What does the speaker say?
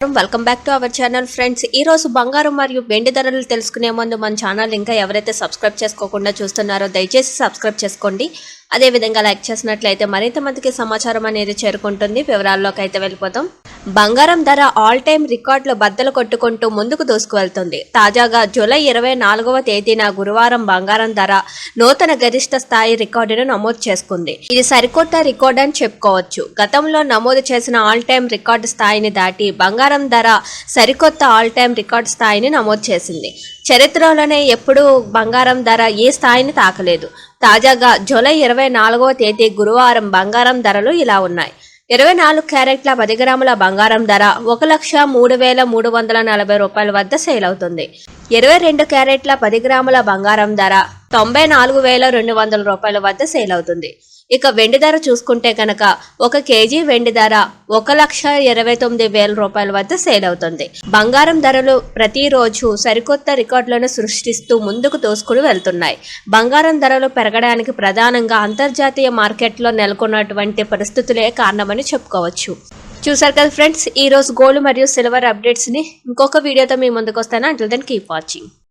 Welcome back to our channel friends. ఈ రోజు బంగారం మరియు వెండి ధరలు తెలుసుకునే ముందు మన ఛానల్ ఇంకా ఎవరైతే సబ్స్క్రైబ్ చేసుకోకుండా చూస్తున్నారో దయచేసి సబ్స్క్రైబ్ చేసుకోండి. అదే విధంగా లైక్ చేసినట్లయితే మరింత మందికి సమాచారం అనేది చేరుకుంటుంది. వివరాల్లోకి అయితే వెళ్ళిపోతాం. బంగారం ధర ఆల్ టైమ్ రికార్డులు బద్దలు కొట్టుకుంటూ ముందుకు దూసుకువెళ్తుంది. తాజాగా జూలై 24వ తేదీన గురువారం బంగారం ధర నూతన గరిష్ట స్థాయి రికార్డును నమోదు చేసుకుంది. ఇది సరికొత్త రికార్డు అని చెప్పుకోవచ్చు. గతంలో నమోదు చేసిన ఆల్ టైమ్ రికార్డు స్థాయిని దాటి బంగారం ధర సరికొత్త ఆల్ టైమ్ రికార్డు స్థాయిని నమోదు చేసింది. చరిత్రలోనే ఎప్పుడూ బంగారం ధర ఈ స్థాయిని తాకలేదు. తాజాగా జూలై 24వ తేదీ గురువారం బంగారం ధరలు ఇలా ఉన్నాయి. 24 క్యారెట్ల 10 గ్రాముల బంగారం ధర 1,03,340 రూపాయల వద్ద సేల్ అవుతుంది. 22 క్యారెట్ల 10 గ్రాముల బంగారం ధర 94,200 రూపాయల వద్ద సేల్ అవుతుంది. ఇక వెండి ధర చూసుకుంటే కనుక 1 కేజీ వెండి ధర 1,29,000 రూపాయల వద్ద సేల్ అవుతుంది. బంగారం ధరలు ప్రతిరోజు సరికొత్త రికార్డులను సృష్టిస్తూ ముందుకు తోసుకుని వెళ్తున్నాయి. బంగారం ధరలు పెరగడానికి ప్రధానంగా అంతర్జాతీయ మార్కెట్లో నెలకొన్నటువంటి పరిస్థితులే కారణమని చెప్పుకోవచ్చు. చూసారు కదా ఫ్రెండ్స్, ఈ రోజు గోల్డ్ మరియు సిల్వర్ అప్డేట్స్ ని ఇంకొక వీడియోతో మీ ముందుకు వస్తాను. Until then keep watching.